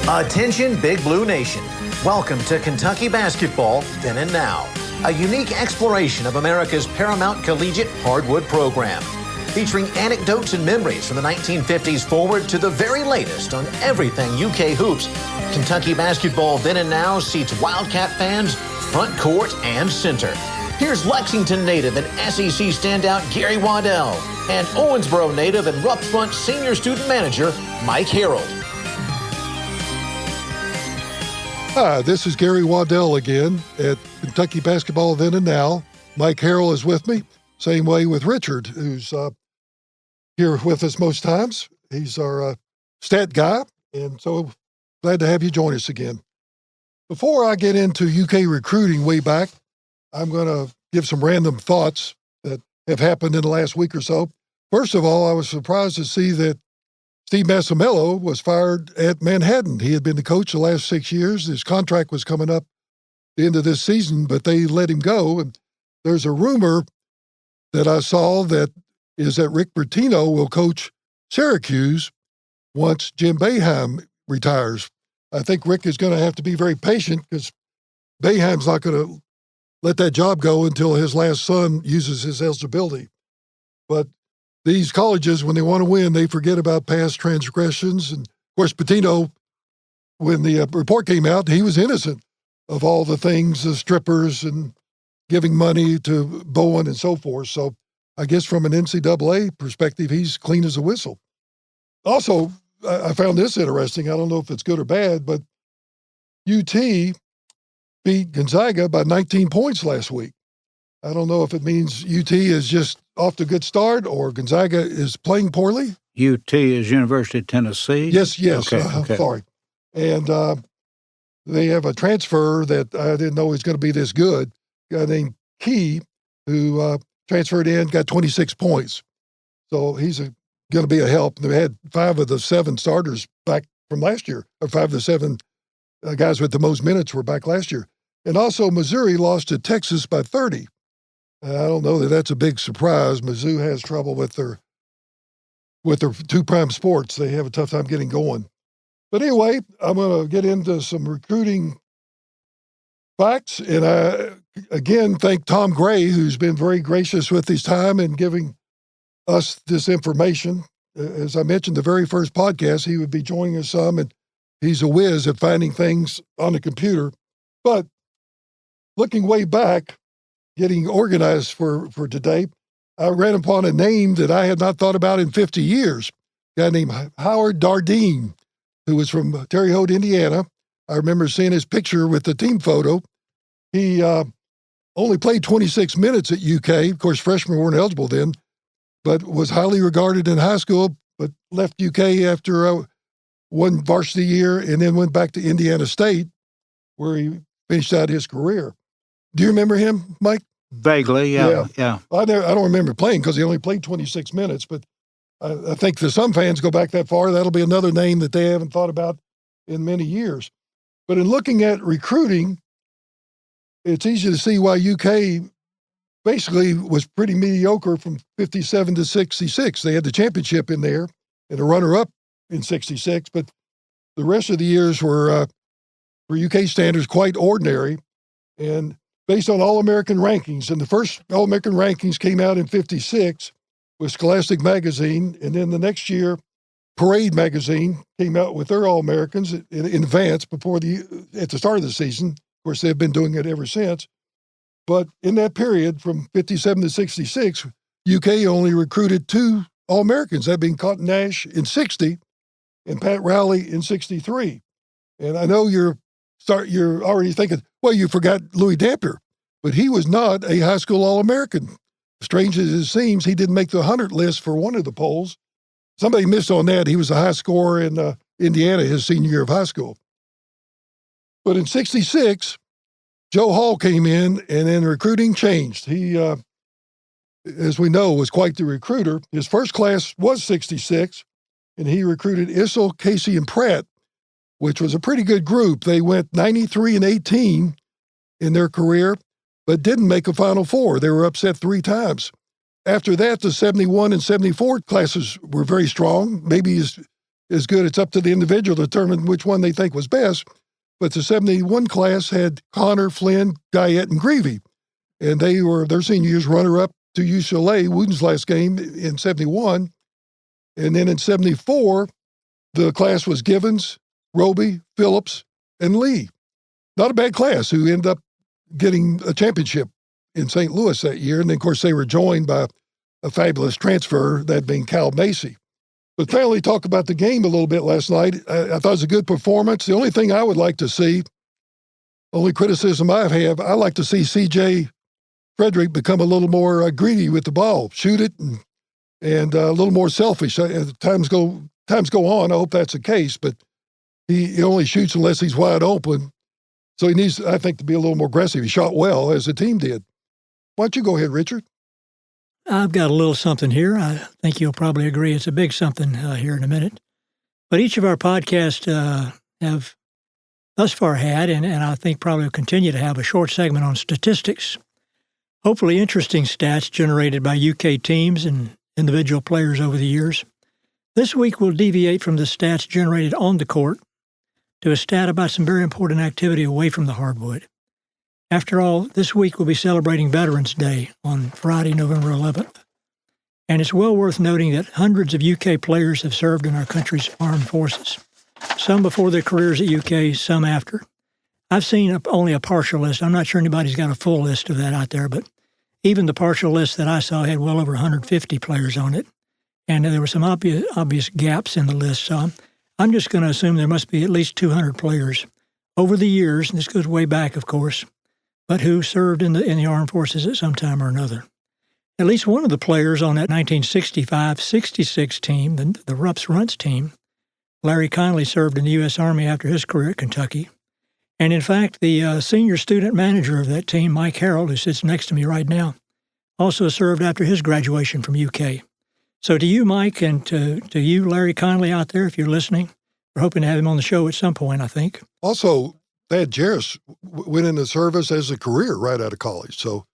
Attention Big Blue Nation. Welcome to Kentucky Basketball Then and Now, a unique exploration of America's paramount collegiate hardwood program, featuring anecdotes and memories from the 1950s forward to the very latest on everything UK hoops. Kentucky Basketball Then and Now seats Wildcat fans front court and center. Here's Lexington native and SEC standout Gary Waddell and Owensboro native and Rupp Front senior student manager Mike Harreld. Hi, this is Gary Waddell again at Kentucky Basketball Then and Now. Mike Harreld is with me. Same way with Richard, who's here with us most times. He's our stat guy, and so glad to have you join us again. Before I get into UK recruiting way back, I'm going to give some random thoughts that have happened in the last week or so. First of all, I was surprised to see that Steve Massimillo was fired at Manhattan. He had been the coach the last 6 years. His contract was coming up the end of this season, but they let him go. And there's a rumor that I saw that is that Rick Pitino will coach Syracuse once Jim Boeheim retires. I think Rick is going to have to be very patient because Boeheim's not going to let that job go until his last son uses his eligibility. But these colleges, when they want to win, they forget about past transgressions. And, of course, Pitino, when the report came out, he was innocent of all the things, the strippers and giving money to Bowen and so forth. So I guess from an NCAA perspective, he's clean as a whistle. Also, I found this interesting. I don't know if it's good or bad, but UT beat Gonzaga by 19 points last week. I don't know if it means UT is just off to a good start or Gonzaga is playing poorly. UT is University of Tennessee? Yes. Okay. Sorry. And they have a transfer that I didn't know was going to be this good. A guy named Key, who transferred in, got 26 points. So he's going to be a help. They had 5 of the 7 starters back from last year, or 5 of the 7 guys with the most minutes were back last year. And also Missouri lost to Texas by 30. I don't know that that's a big surprise. Mizzou has trouble with their 2 prime sports. They have a tough time getting going. But anyway, I'm going to get into some recruiting facts. And I, again, thank Tom Gray, who's been very gracious with his time and giving us this information. As I mentioned, the very first podcast, he would be joining us some, and he's a whiz at finding things on the computer. But looking way back, getting organized for today, I ran upon a name that I had not thought about in 50 years, a guy named Howard Dardeen, who was from Terre Haute, Indiana. I remember seeing his picture with the team photo. He only played 26 minutes at UK. Of course, freshmen weren't eligible then, but was highly regarded in high school, but left UK after one varsity year and then went back to Indiana State, where he finished out his career. Do you remember him, Mike? Vaguely, yeah. I don't remember playing because he only played 26 minutes, but I think that some fans go back that far. That'll be another name that they haven't thought about in many years. But in looking at recruiting, it's easy to see why UK basically was pretty mediocre from 57 to 66. They had the championship in there and a runner-up in 66, but the rest of the years were, for UK standards, quite ordinary. And based on All-American rankings, and the first All-American rankings came out in 56 with Scholastic Magazine, and then the next year, Parade Magazine came out with their All-Americans in advance at the start of the season. Of course, they've been doing it ever since. But in that period, from 57 to 66, UK only recruited 2 All-Americans, that being Cotton Nash in 60 and Pat Rowley in 63. And I know you're already thinking, well, you forgot Louis Dampier, but he was not a high school All-American. Strange as it seems, he didn't make the 100 list for one of the polls. Somebody missed on that. He was a high scorer in Indiana his senior year of high school. But in 66, Joe Hall came in, and then recruiting changed. He, as we know, was quite the recruiter. His first class was 66, and he recruited Issel, Casey, and Pratt, which was a pretty good group. They went 93-18 in their career, but didn't make a Final Four. They were upset 3 times. After that, the 71 and 74 classes were very strong, maybe as is good. It's up to the individual to determine which one they think was best. But the 71 class had Connor, Flynn, Guyette, and Greavy. And they were their senior year's runner-up to UCLA, Wooten's last game in 71. And then in 74, the class was Givens, Roby, Phillips, and Lee. Not a bad class, who ended up getting a championship in St. Louis that year. And then, of course, they were joined by a fabulous transfer, that being Cal Macy. But finally, talk about the game a little bit last night. I thought it was a good performance. The only thing I would like to see, only criticism I have, I like to see C.J. Frederick become a little more greedy with the ball, shoot it, and a little more selfish. As times go on, I hope that's the case, but he only shoots unless he's wide open. So he needs, I think, to be a little more aggressive. He shot well, as the team did. Why don't you go ahead, Richard? I've got a little something here. I think you'll probably agree it's a big something here in a minute. But each of our podcasts have thus far had, and I think probably will continue to have, a short segment on statistics. Hopefully interesting stats generated by UK teams and individual players over the years. This week we'll deviate from the stats generated on the court to a stat about some very important activity away from the hardwood. After all, this week we'll be celebrating Veterans Day on Friday, November 11th. And it's well worth noting that hundreds of UK players have served in our country's armed forces, some before their careers at UK, some after. I've seen only a partial list. I'm not sure anybody's got a full list of that out there, but even the partial list that I saw had well over 150 players on it. And there were some obvious gaps in the list. So I'm just going to assume there must be at least 200 players over the years, and this goes way back, of course, but who served in the armed forces at some time or another. At least one of the players on that 1965-66 team, the Rupp's Runts team, Larry Conley, served in the U.S. Army after his career at Kentucky. And in fact, the senior student manager of that team, Mike Harreld, who sits next to me right now, also served after his graduation from UK. So to you, Mike, and to you, Larry Conley, out there, if you're listening, we're hoping to have him on the show at some point, I think. Also, Thad Jarris went into service as a career right out of college. So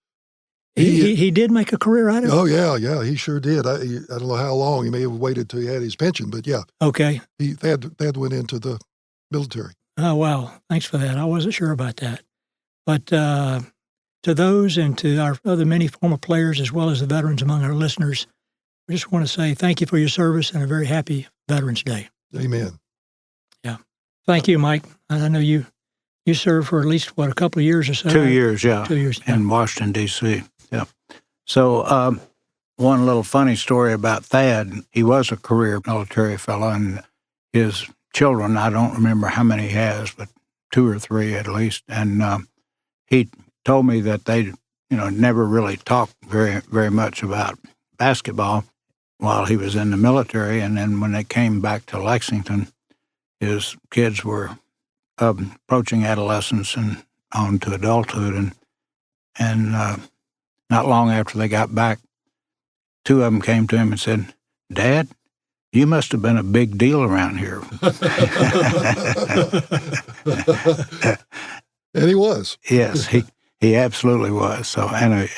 he did make a career out of it? Oh, yeah, he sure did. I don't know how long. He may have waited till he had his pension, but yeah. Okay. Thad went into the military. Oh, wow. Thanks for that. I wasn't sure about that. But to those and to our other many former players, as well as the veterans among our listeners, we just want to say thank you for your service and a very happy Veterans Day. Amen. Yeah. Thank you, Mike. I know you served for at least, a couple of years or so? 2 years, yeah. 2 years. In Washington, D.C., yeah. So one little funny story about Thad, he was a career military fellow, and his children, I don't remember how many he has, but 2 or 3 at least, and he told me that they never really talked very, very much about basketball while he was in the military, and then when they came back to Lexington, his kids were approaching adolescence and on to adulthood, and not long after they got back, 2 of them came to him and said, "Dad, you must have been a big deal around here." And he was. Yes, he absolutely was. So and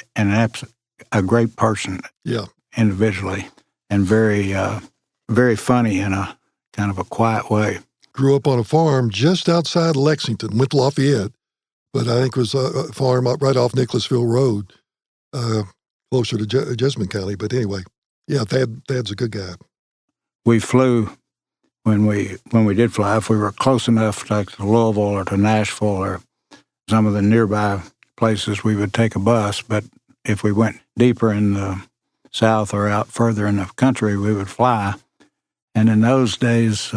a great person. Yeah. Individually, and very very funny in a kind of a quiet way. Grew up on a farm just outside Lexington, went to Lafayette, but I think it was a farm up right off Nicholasville Road, closer to Jessamine County. But anyway, yeah, Thad's a good guy. We flew when we did fly. If we were close enough, like to Louisville or to Nashville or some of the nearby places, we would take a bus. But if we went deeper in the south or out further in the country, we would fly. And in those days,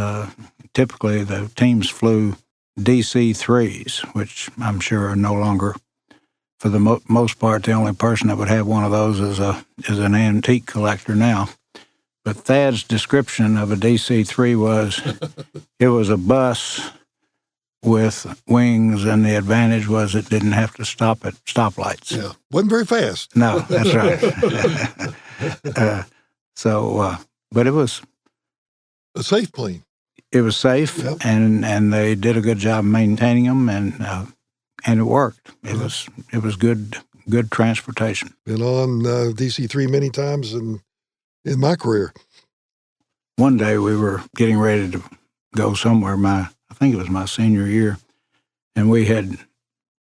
typically the teams flew DC-3s, which I'm sure are no longer, for the most part, the only person that would have one of those is an antique collector now. But Thad's description of a DC-3 was, it was a bus with wings, and the advantage was it didn't have to stop at stoplights. Yeah, wasn't very fast. No, that's right. But it was a safe plane. It was safe, yep. and they did a good job maintaining them, and it worked. It was good transportation. Been on DC-3 many times in my career. one day we were getting ready to go somewhere, I think it was my senior year, and we had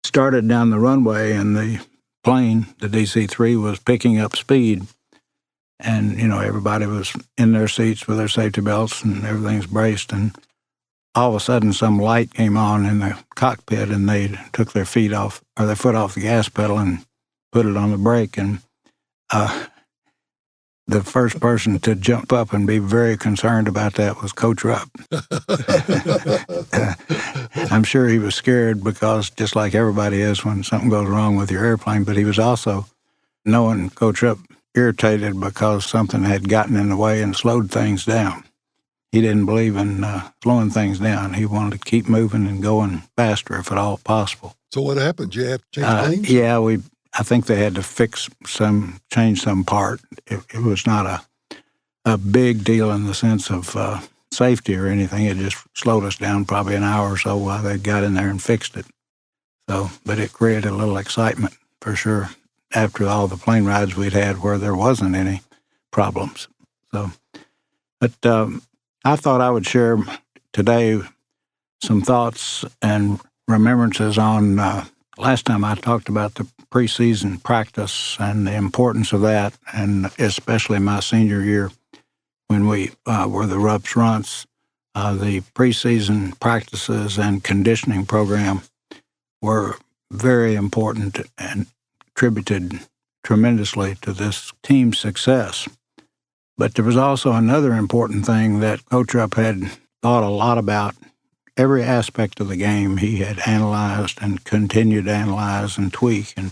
started down the runway, and the plane, the DC-3, was picking up speed. And, everybody was in their seats with their safety belts and everything's braced. And all of a sudden, some light came on in the cockpit, and they took their foot off the gas pedal and put it on the brake. And the first person to jump up and be very concerned about that was Coach Rupp. I'm sure he was scared because just like everybody is when something goes wrong with your airplane, but he was also, knowing Coach Rupp, irritated because something had gotten in the way and slowed things down. He didn't believe in slowing things down. He wanted to keep moving and going faster if at all possible. So what happened? Did you have to change planes? Yeah, I think they had to change some part. It was not a big deal in the sense of safety or anything. It just slowed us down probably an hour or so while they got in there and fixed it. So, but it created a little excitement for sure after all the plane rides we'd had where there wasn't any problems. So, but I thought I would share today some thoughts and remembrances on last time I talked about the preseason practice and the importance of that, and especially my senior year when we were the Rupp's Runts. The preseason practices and conditioning program were very important and contributed tremendously to this team's success. But there was also another important thing that Coach Rupp had thought a lot about. Every aspect of the game he had analyzed and continued to analyze and tweak and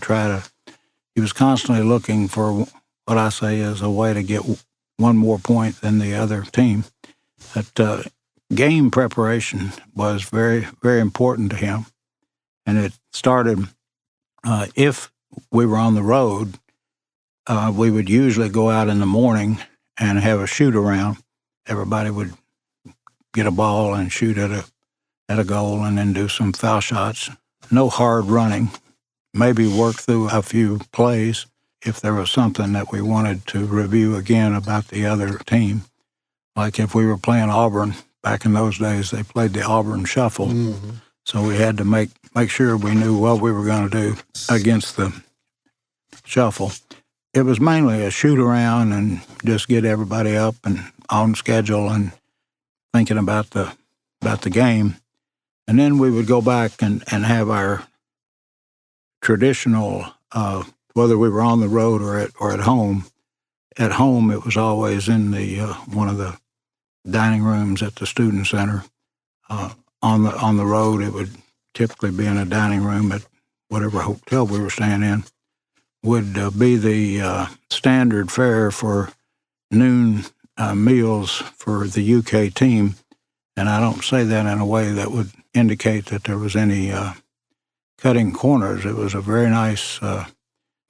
he was constantly looking for what I say is a way to get one more point than the other team. That game preparation was very, very important to him. And it started, if we were on the road, we would usually go out in the morning and have a shoot around. Everybody would get a ball and shoot at a goal and then do some foul shots. No hard running. Maybe work through a few plays if there was something that we wanted to review again about the other team. Like if we were playing Auburn, back in those days, they played the Auburn Shuffle. Mm-hmm. So we had to make sure we knew what we were going to do against the Shuffle. It was mainly a shoot around and just get everybody up and on schedule and thinking about the game. And then we would go back and have our traditional, whether we were on the road or at home. At home, it was always in the one of the dining rooms at the student center. On the road, it would typically be in a dining room at whatever hotel we were staying in. Would be the standard fare for noon meals for the UK team. And I don't say that in a way that would indicate that there was any cutting corners. It was a very nice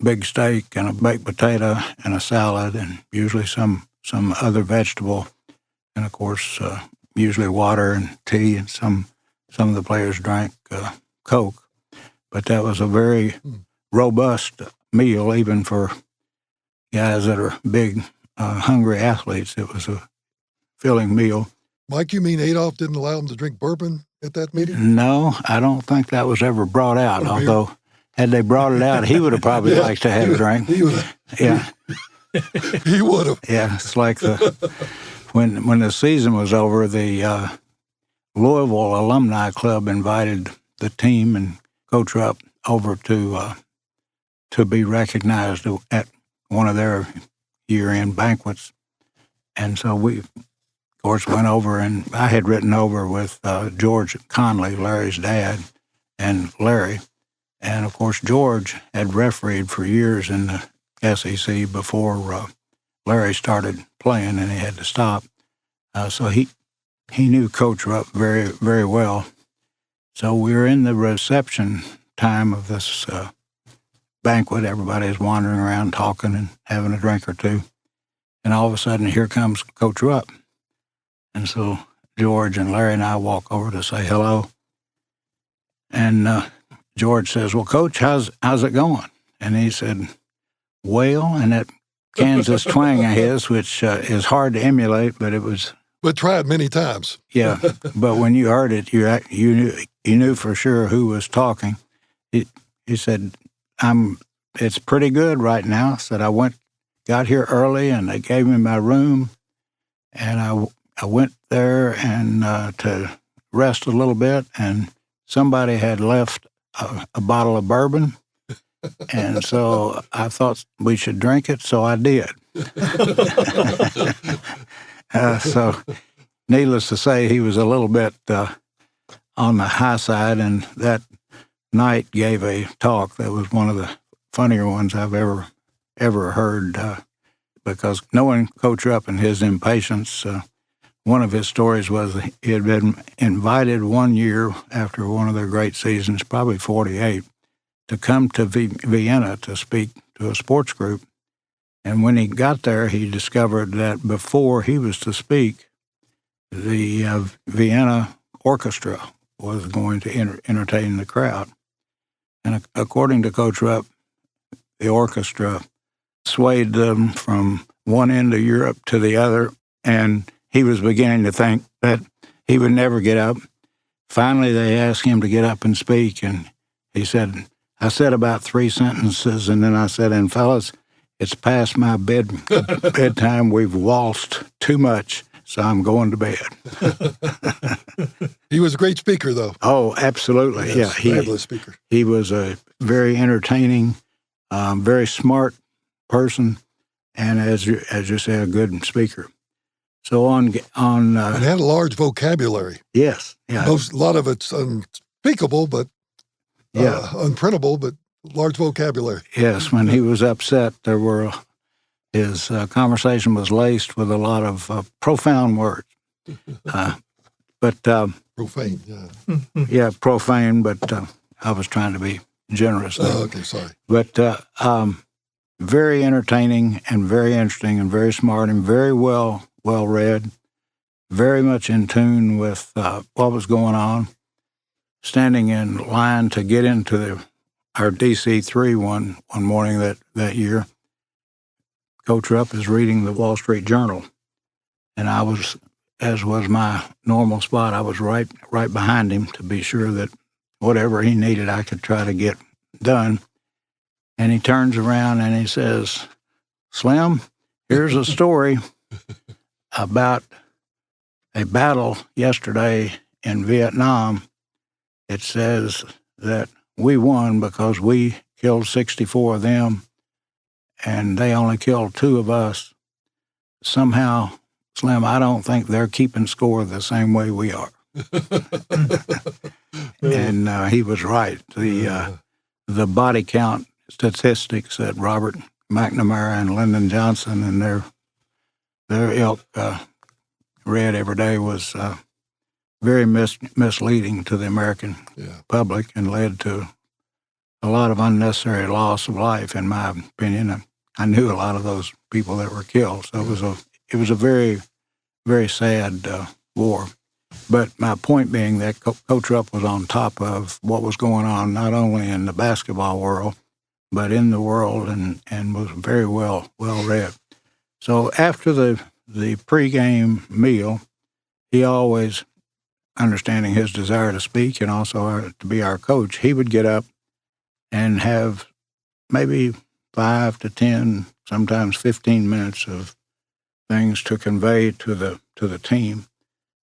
big steak and a baked potato and a salad and usually some other vegetable. And, of course, usually water and tea, and some of the players drank Coke. But that was a very robust meal, even for guys that are big, hungry athletes. It was a filling meal. Mike, you mean Adolph didn't allow him to drink bourbon at that meeting? No, I don't think that was ever brought out, although had they brought it out, he would have probably liked to have a drink. He would have. Yeah. He would have. Yeah, it's like when the season was over, the Louisville Alumni Club invited the team and Coach Rupp over to be recognized at one of their year-end banquets. And so we, of course, went over, and I had written over with George Conley, Larry's dad, and Larry. And, of course, George had refereed for years in the SEC before Larry started playing, and he had to stop. So he knew Coach Rupp very, very well. So we were in the reception time of this banquet. Everybody's wandering around talking and having a drink or two. And all of a sudden, here comes Coach Rupp. And so George and Larry and I walk over to say hello. And George says, "Well, Coach, how's it going?" And he said, "Well," and that Kansas twang of his, which is hard to emulate, but it was. But tried many times. Yeah, but when you heard it, you knew for sure who was talking. He said, It's pretty good right now. Said got here early, and they gave me my room, and I went there and to rest a little bit, and somebody had left a bottle of bourbon, and so I thought we should drink it, so I did. So, needless to say, he was a little bit on the high side, and that night gave a talk that was one of the funnier ones I've ever heard, because knowing Coach Rupp and his impatience, one of his stories was he had been invited one year after one of their great seasons, probably 48, to come to Vienna to speak to a sports group. And when he got there, he discovered that before he was to speak, the Vienna Orchestra was going to entertain the crowd. And according to Coach Rupp, the orchestra swayed them from one end of Europe to the other, and he was beginning to think that he would never get up. Finally, they asked him to get up and speak, and he said, I said about 3 sentences, and then I said, and fellas, it's past my bedtime. We've waltzed too much, so I'm going to bed. He was a great speaker, though. Oh, absolutely. Yes, yeah, fabulous speaker. He was a very entertaining, very smart person, and as you say, a good speaker. So on and had a large vocabulary. Yes, yeah. A lot of it's unspeakable, but unprintable, but large vocabulary. Yes, when he was upset, his conversation was laced with a lot of profound words. Profane, yeah. Yeah, profane, but I was trying to be generous there. Oh, okay, sorry. But very entertaining and very interesting and very smart and very well read, very much in tune with what was going on, standing in line to get into our DC3 one morning that year. Coach Rupp is reading the Wall Street Journal, and I was, as was my normal spot, I was right behind him to be sure that whatever he needed I could try to get done. And he turns around and he says, Slim, here's a story about a battle yesterday in Vietnam. It says that we won because we killed 64 of them, and they only killed 2 of us. Somehow, Slim, I don't think they're keeping score the same way we are. And he was right. The body count statistics that Robert McNamara and Lyndon Johnson and their ilk read every day was very misleading to the American public and led to a lot of unnecessary loss of life, in my opinion. I knew a lot of those people that were killed, so it was a very, very sad war. But my point being that Coach Rupp was on top of what was going on, not only in the basketball world, but in the world, and was very well read. So after the pregame meal, he always, understanding his desire to speak and also to be our coach, he would get up and have maybe 5 to 10, sometimes 15 minutes of things to convey to the team.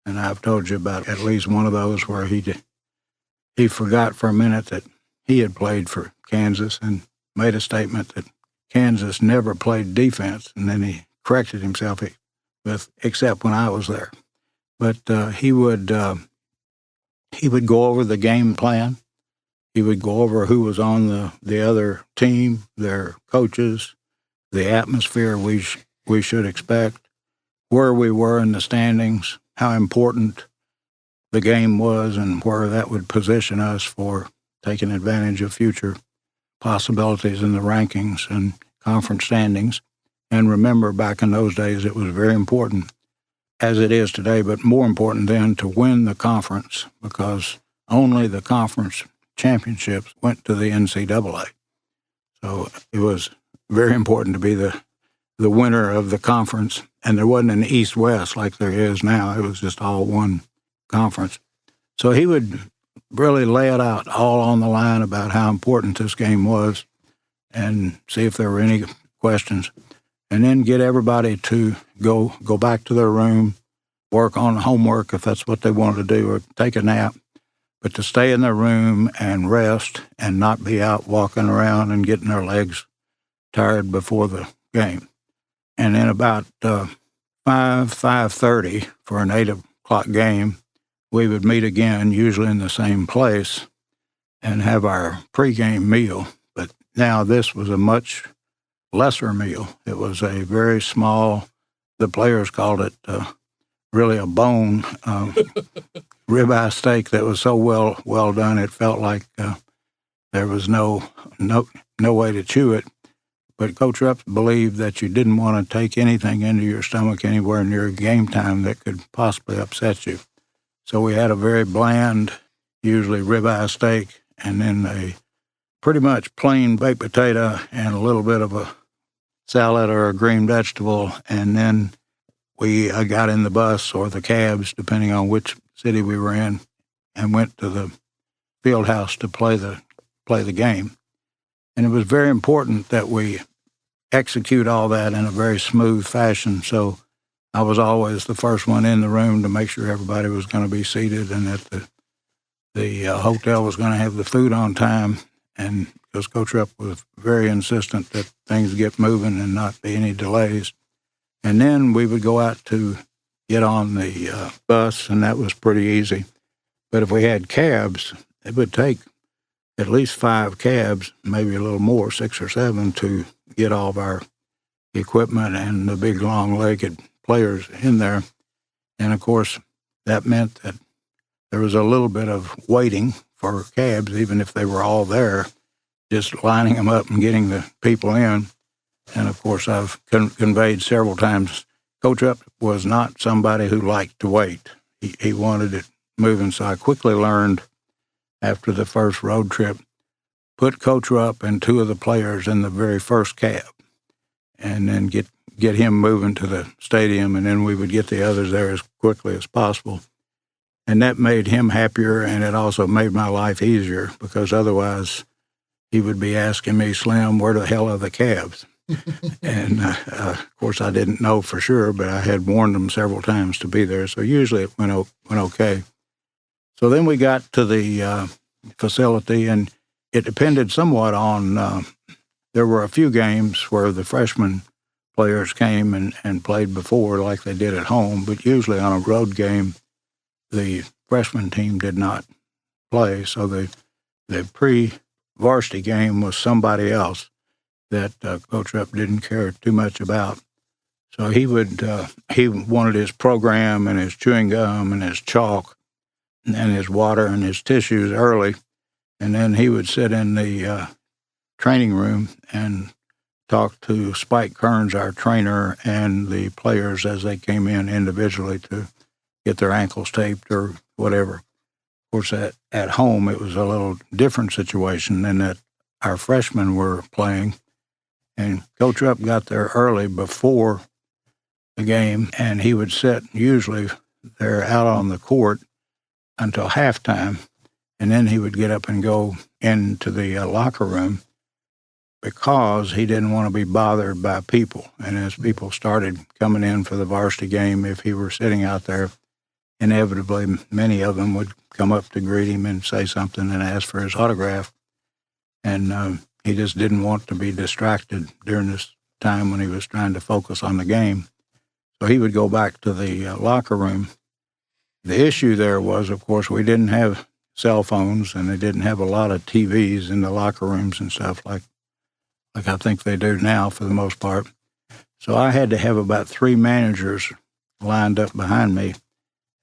And I've told you about at least one of those where he forgot for a minute that he had played for Kansas and made a statement that Kansas never played defense, and then he corrected himself except when I was there. But he would go over the game plan. He would go over who was on the other team, their coaches, the atmosphere we should expect, where we were in the standings, how important the game was, and where that would position us for taking advantage of future possibilities in the rankings and conference standings. And remember, back in those days, it was very important, as it is today, but more important then, to win the conference, because only the conference championships went to the NCAA. So it was very important to be the the winner of the conference, and there wasn't an East-West like there is now. It was just all one conference. So he would really lay it out all on the line about how important this game was and see if there were any questions, and then get everybody to go back to their room, work on homework if that's what they wanted to do, or take a nap, but to stay in their room and rest and not be out walking around and getting their legs tired before the game. And then about 5:30 for an 8 o'clock game, we would meet again, usually in the same place, and have our pregame meal. But now this was a much lesser meal. It was a very small, the players called it really a bone ribeye steak that was so well done it felt like there was no way to chew it. But Coach Rupp believed that you didn't want to take anything into your stomach anywhere near game time that could possibly upset you. So we had a very bland, usually ribeye steak, and then a pretty much plain baked potato and a little bit of a salad or a green vegetable. And then we got in the bus or the cabs, depending on which city we were in, and went to the field house to play the game. And it was very important that we execute all that in a very smooth fashion. So I was always the first one in the room to make sure everybody was going to be seated and that the hotel was going to have the food on time. And because Coach Rupp was very insistent that things get moving and not be any delays. And then we would go out to get on the bus, and that was pretty easy. But if we had cabs, it would take at least 5 cabs, maybe a little more, 6 or 7, to get all of our equipment and the big long-legged players in there. And, of course, that meant that there was a little bit of waiting for cabs, even if they were all there, just lining them up and getting the people in. And, of course, I've conveyed several times, Coach Rupp was not somebody who liked to wait. He wanted it moving, so I quickly learned after the first road trip, put Coach Rupp and 2 of the players in the very first cab, and then get him moving to the stadium, and then we would get the others there as quickly as possible. And that made him happier, and it also made my life easier, because otherwise he would be asking me, Slim, where the hell are the cabs? And, of course, I didn't know for sure, but I had warned them several times to be there, so usually it went okay. So then we got to the facility, and it depended somewhat on, there were a few games where the freshman players came and played before like they did at home, but usually on a road game, the freshman team did not play, so the pre-varsity game was somebody else that Coach Rupp didn't care too much about. So he wanted his program and his chewing gum and his chalk and his water and his tissues early, and then he would sit in the training room and talk to Spike Kearns, our trainer, and the players as they came in individually to get their ankles taped or whatever. Of course, at home, it was a little different situation in that our freshmen were playing, and Coach Rupp got there early before the game, and he would sit usually there out on the court until halftime, and then he would get up and go into the locker room because he didn't want to be bothered by people. And as people started coming in for the varsity game, if he were sitting out there, inevitably many of them would come up to greet him and say something and ask for his autograph. And he just didn't want to be distracted during this time when he was trying to focus on the game. So he would go back to the locker room. The issue there was, of course, we didn't have cell phones, and they didn't have a lot of TVs in the locker rooms and stuff like I think they do now for the most part. So I had to have about 3 managers lined up behind me,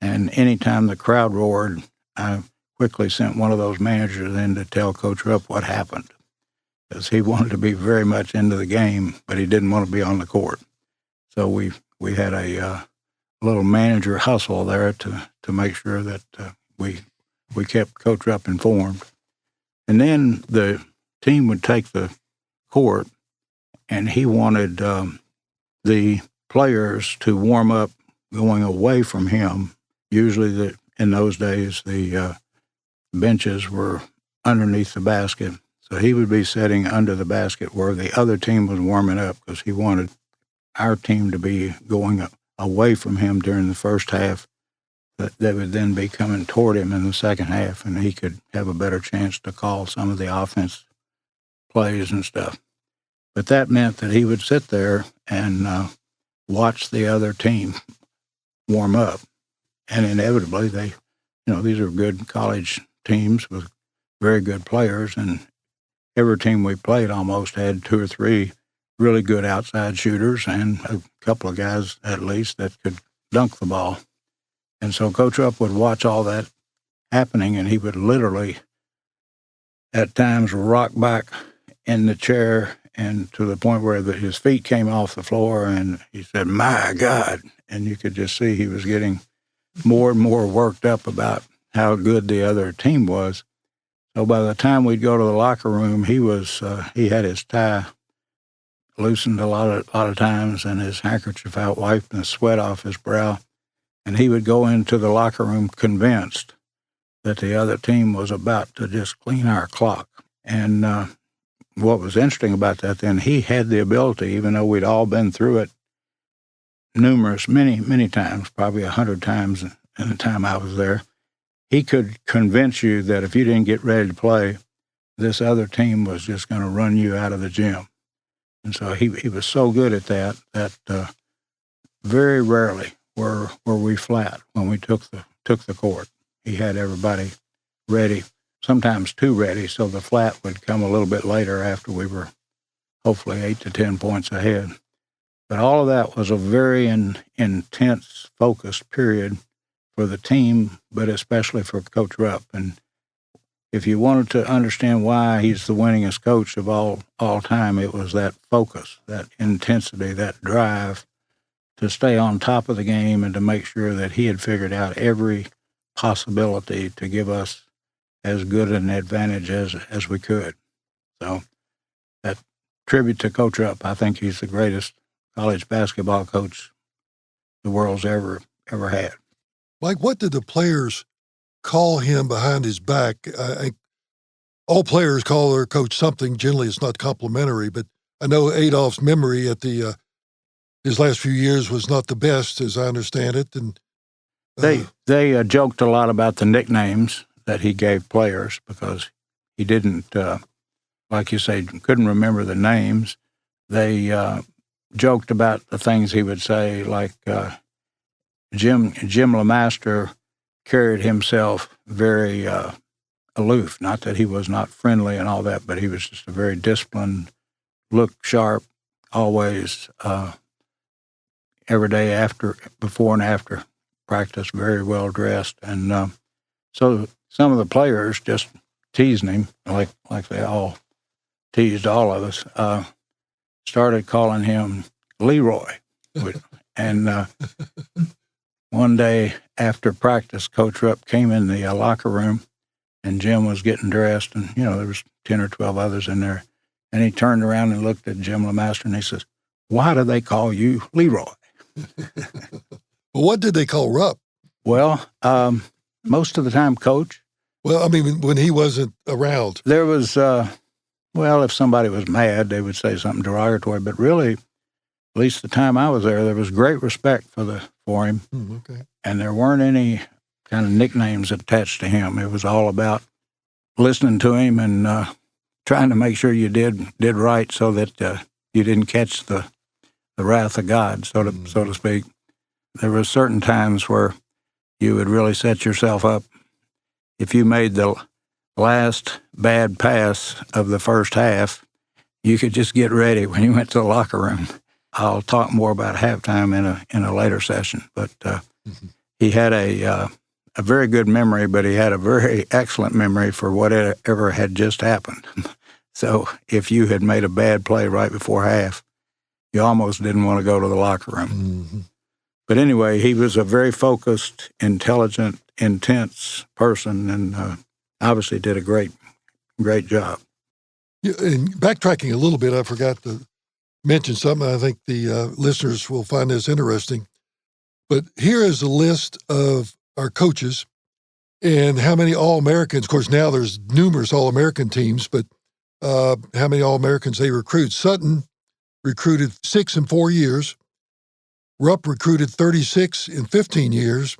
and anytime the crowd roared, I quickly sent one of those managers in to tell Coach Rupp what happened, because he wanted to be very much into the game, but he didn't want to be on the court. So we had a little manager hustle there to make sure that we kept Coach Rupp informed. And then the team would take the court, and he wanted the players to warm up going away from him. Usually in those days, the benches were underneath the basket. So he would be sitting under the basket where the other team was warming up because he wanted our team to be going away from him during the first half. That would then be coming toward him in the second half, and he could have a better chance to call some of the offense plays and stuff. But that meant that he would sit there and watch the other team warm up. And inevitably, these are good college teams with very good players, and every team we played almost had 2 or 3 really good outside shooters and a couple of guys at least that could dunk the ball. And so Coach Rupp would watch all that happening, and he would literally, at times, rock back in the chair and to the point where his feet came off the floor, and he said, "My God." And you could just see he was getting more and more worked up about how good the other team was. So by the time we'd go to the locker room, he had his tie loosened a lot of times and his handkerchief out, wiping the sweat off his brow. And he would go into the locker room convinced that the other team was about to just clean our clock. And what was interesting about that then, he had the ability, even though we'd all been through it many times, probably 100 times in the time I was there, he could convince you that if you didn't get ready to play, this other team was just going to run you out of the gym. And so he was so good at that very rarely were we flat when we took the court. He had everybody ready, sometimes too ready, so the flat would come a little bit later after we were hopefully 8 to 10 points ahead. But all of that was a very intense, focused period for the team, but especially for Coach Rupp. And if you wanted to understand why he's the winningest coach of all time, it was that focus, that intensity, that drive to stay on top of the game and to make sure that he had figured out every possibility to give us as good an advantage as we could. So that tribute to Coach Rupp, I think he's the greatest college basketball coach the world's ever had. Mike, what did the players call him behind his back? All players call their coach something. Generally, it's not complimentary, but I know Adolph's memory at his last few years was not the best, as I understand it. And they joked a lot about the nicknames that he gave players because he didn't, like you say, couldn't remember the names. They joked about the things he would say, like Jim LeMaster carried himself very aloof. Not that he was not friendly and all that, but he was just a very disciplined, looked sharp, always every day before and after practice, very well dressed. And so some of the players just teasing him, like they all teased all of us, started calling him Leroy. And one day after practice, Coach Rupp came in the locker room, and Jim was getting dressed, and, there was 10 or 12 others in there. And he turned around and looked at Jim LeMaster, and he says, "Why do they call you Leroy?" Well, what did they call Rupp? Well, most of the time, Coach. Well, I mean, when he wasn't around. There was, if somebody was mad, they would say something derogatory. But really, at least the time I was there was great respect for him. Okay. And there weren't any kind of nicknames attached to him. It was all about listening to him and trying to make sure you did right so that you didn't catch the wrath of God, so to speak. There were certain times where you would really set yourself up. If you made the last bad pass of the first half, you could just get ready when you went to the locker room. I'll talk more about halftime in a later session. But he had a very good memory, but he had a very excellent memory for whatever had just happened. So if you had made a bad play right before half, you almost didn't want to go to the locker room. Mm-hmm. But anyway, he was a very focused, intelligent, intense person, and obviously did a great job. Yeah, and backtracking a little bit, I forgot mention something. I think the listeners will find this interesting. But here is a list of our coaches and how many All-Americans. Of course, now there's numerous All-American teams, but how many All-Americans they recruit. Sutton recruited 6 in 4 years. Rupp recruited 36 in 15 years.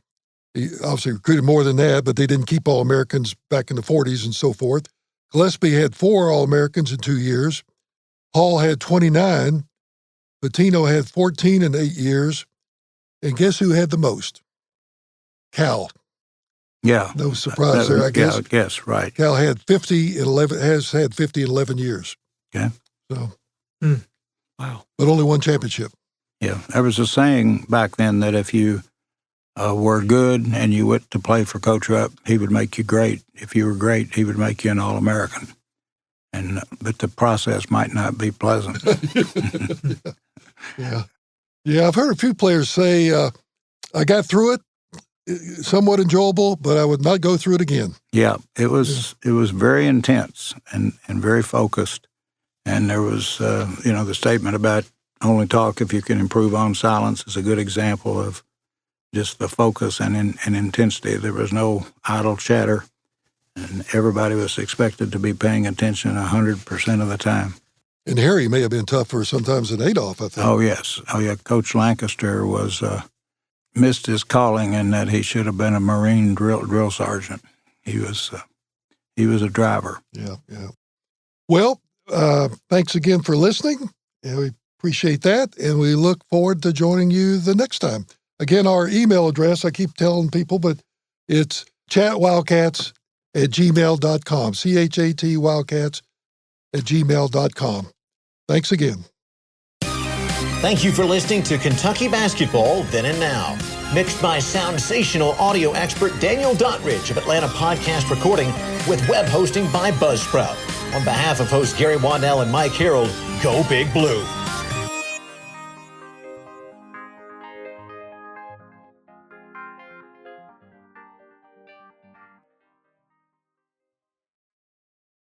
He obviously recruited more than that, but they didn't keep All-Americans back in the 40s and so forth. Gillespie had 4 All-Americans in 2 years. Hall had 29. Patino had 14 in 8 years. And guess who had the most? Cal. Yeah. No surprise there, I guess. Yeah, I guess, right. Cal had 50 in 11, has had 50 in 11 years. Okay. So, Wow. but only one championship. Yeah. There was a saying back then that if you were good and you went to play for Coach Rupp, he would make you great. If you were great, he would make you an All-American. But the process might not be pleasant. Yeah. Yeah, I've heard a few players say, I got through it, somewhat enjoyable, but I would not go through it again. Yeah, it was very intense and very focused. And there was, the statement about only talk if you can improve on silence is a good example of just the focus and intensity. There was no idle chatter, and everybody was expected to be paying attention 100% of the time. And Harry may have been tougher sometimes than Adolph, I think. Oh, yes. Oh, yeah. Coach Lancaster was missed his calling in that he should have been a Marine drill sergeant. He was a driver. Yeah. Well, thanks again for listening. And we appreciate that, and we look forward to joining you the next time. Again, our email address, I keep telling people, but it's chatwildcats@gmail.com, chatwildcats@gmail.com. Thanks again. Thank you for listening to Kentucky Basketball Then and Now. Mixed by soundsational audio expert Daniel Dottridge of Atlanta Podcast Recording with web hosting by Buzzsprout. On behalf of hosts Gary Waddell and Mike Harreld, go Big Blue.